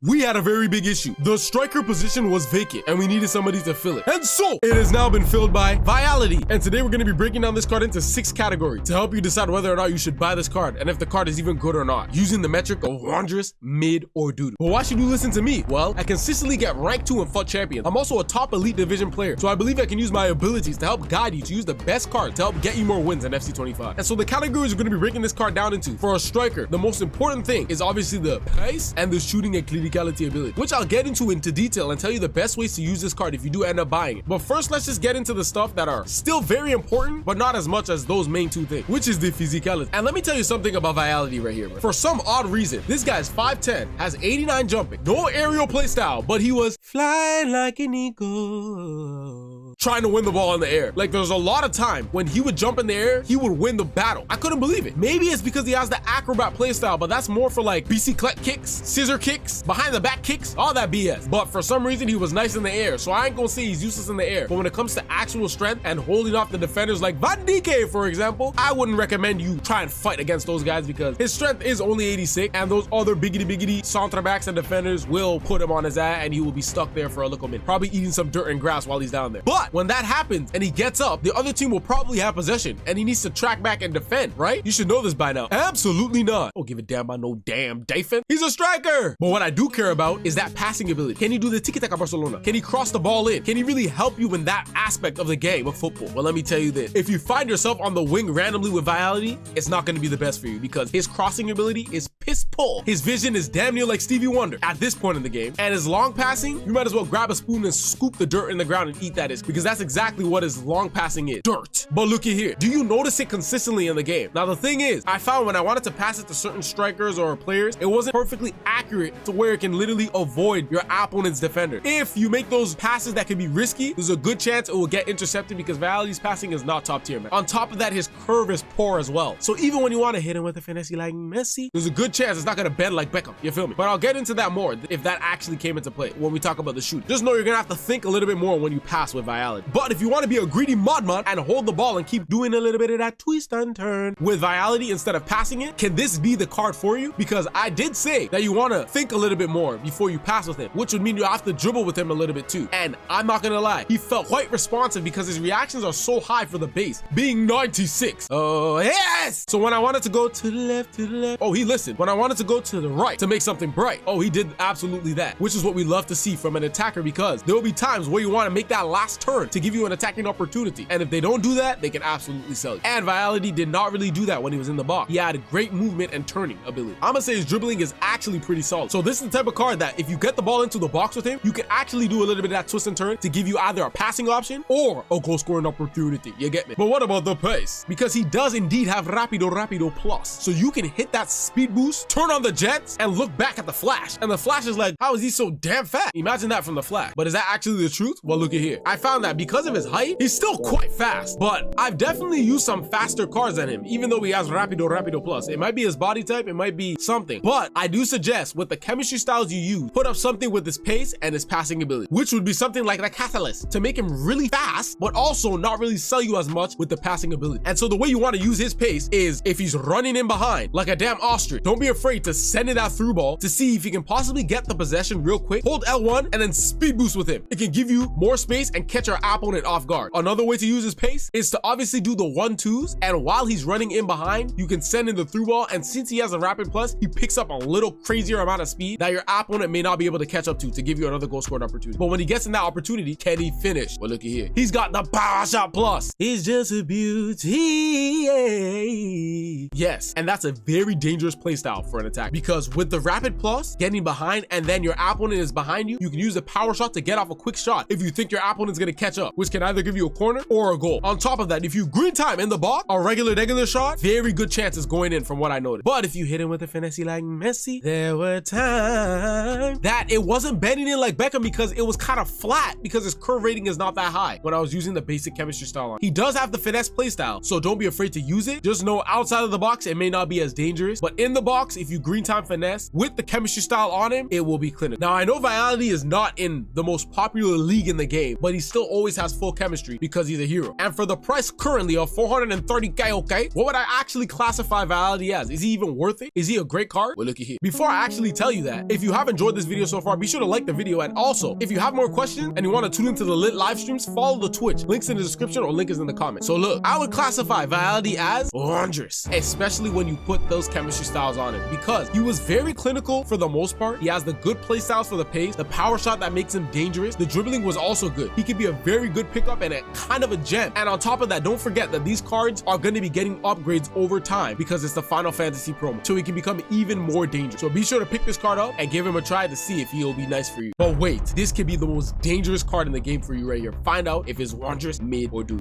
we had a very big issue. The striker position was vacant and we needed somebody to fill it. And so it has now been filled by Vialli. And today we're going to be breaking down this card into 6 categories to help you decide whether or not you should buy this card and if the card is even good or not, using the metric of wondrous, mid, or doo-doo. But why should you listen to me? Well, I consistently get rank 2 in FUT Champions. I'm also a top elite division player, so I believe I can use my abilities to help guide you to use the best card to help get you more wins in FC 25. And so the categories we're going to be breaking this card down into. For a striker, the most important thing is obviously the pace and the shooting and Physicality ability, which I'll get into detail and tell you the best ways to use this card if you do end up buying it. But first, let's just get into the stuff that are still very important, but not as much as those main 2 things, which is the Physicality. And let me tell you something about Vialli right here, bro. For some odd reason, this guy's 5'10", has 89 jumping, no aerial play style, but he was flying like an eagle, trying to win the ball in the air. Like, there's a lot of time when he would jump in the air, he would win the battle. I couldn't believe it. Maybe it's because he has the acrobat play style, but that's more for like bicyclette kicks, scissor kicks, behind the back kicks, all that BS. But for some reason, he was nice in the air, so I ain't gonna say he's useless in the air. But when it comes to actual strength and holding off the defenders like Van Dijk, for example, I wouldn't recommend you try and fight against those guys because his strength is only 86, and those other biggity centre backs and defenders will put him on his ass, and he will be stuck there for a little minute, probably eating some dirt and grass while he's down there. But when that happens and he gets up, the other team will probably have possession, and he needs to track back and defend, right? You should know this by now. Absolutely not. Don't give a damn about no damn defense. He's a striker. But what I do care about is that passing ability. Can he do the tiki-taka Barcelona? Can he cross the ball in? Can he really help you in that aspect of the game of football? Well, let me tell you this. If you find yourself on the wing randomly with Vialli, it's not going to be the best for you because his crossing ability is piss poor. His vision is damn near like Stevie Wonder at this point in the game. And his long passing, you might as well grab a spoon and scoop the dirt in the ground and eat that is, because that's exactly what his long passing is. Dirt. But looky here. Do you notice it consistently in the game? Now, the thing is, I found when I wanted to pass it to certain strikers or players, it wasn't perfectly accurate to where it can literally avoid your opponent's defender. If you make those passes that can be risky, there's a good chance it will get intercepted because Vialli's passing is not top tier, man. On top of that, his curve is poor as well. So even when you want to hit him with a finesse like Messi, there's a good chance it's not going to bend like Beckham. You feel me? But I'll get into that more if that actually came into play when we talk about the shoot. Just know you're going to have to think a little bit more when you pass with Vialli. But if you want to be a greedy modman and hold the ball and keep doing a little bit of that twist and turn with Vialli instead of passing it, can this be the card for you? Because I did say that you want to think a little bit more before you pass with him, which would mean you have to dribble with him a little bit too. And I'm not gonna lie, he felt quite responsive because his reactions are so high for the base, being 96. Oh yes! So when I wanted to go to the left, oh, he listened. When I wanted to go to the right to make something bright, oh, he did absolutely that, which is what we love to see from an attacker, because there will be times where you want to make that last turn to give you an attacking opportunity, and if they don't do that, they can absolutely sell you. And Vialli did not really do that when he was in the box. He had a great movement and turning ability. I'm gonna say his dribbling is actually pretty solid. So this is the type of card that if you get the ball into the box with him, you can actually do a little bit of that twist and turn to give you either a passing option or a goal scoring opportunity. You get me? But what about the pace? Because he does indeed have Rapido Plus. So you can hit that speed boost, turn on the jets, and look back at the flash. And the flash is like, how is he so damn fat? Imagine that from the flash. But is that actually the truth? Well, look at here. I found that because of his height, he's still quite fast. But I've definitely used some faster cards than him, even though he has Rapido Plus. It might be his body type, it might be something. But I do suggest with the chemistry styles you use, put up something with his pace and his passing ability, which would be something like the Catalyst to make him really fast, but also not really sell you as much with the passing ability. And so the way you want to use his pace is if he's running in behind like a damn ostrich, don't be afraid to send it that through ball to see if you can possibly get the possession real quick. Hold L1 and then speed boost with him. It can give you more space and catch your opponent off guard. Another way to use his pace is to obviously do the 1-2s, and while he's running in behind, you can send in the through ball, and since he has a rapid plus, he picks up a little crazier amount of speed that your opponent may not be able to catch up to give you another goal scoring opportunity. But when he gets in that opportunity, can he finish? Well, look at here. He's got the power shot plus. He's just a beauty. Yes, and that's a very dangerous playstyle for an attack, because with the rapid plus, getting behind and then your opponent is behind you, you can use the power shot to get off a quick shot if you think your opponent's gonna catch up, which can either give you a corner or a goal. On top of that, if you green time in the box, a regular shot, very good chances going in from what I noticed. But if you hit him with a finesse like Messi, there were times that it wasn't bending in like Beckham because it was kind of flat because his curve rating is not that high when I was using the basic chemistry style on. He does have the finesse play style, so don't be afraid to use it. Just know outside of the box, it may not be as dangerous, but in the box, if you green time finesse with the chemistry style on him, it will be clinical. Now, I know Vialli is not in the most popular league in the game, but he still always has full chemistry because he's a hero. And for the price currently of 430k, okay, what would I actually classify Vialli as? Is he even worth it? Is he a great card? Well, look at here. Before I actually tell you that, if you have enjoyed this video so far, be sure to like the video. And also, if you have more questions and you want to tune into the lit live streams, follow the Twitch. Links in the description or link is in the comments. So look, I would classify Vialli as wondrous, especially when you put those chemistry styles on him, because he was very clinical for the most part. He has the good play styles for the pace, the power shot that makes him dangerous. The dribbling was also good. He could be a very good pickup and a kind of a gem. And on top of that, don't forget that these cards are going to be getting upgrades over time because it's the Final Fantasy promo, so he can become even more dangerous. So be sure to pick this card up and give him a try to see if he'll be nice for you. But wait, this could be the most dangerous card in the game for you right here. Find out if it's wondrous, mid, or dude.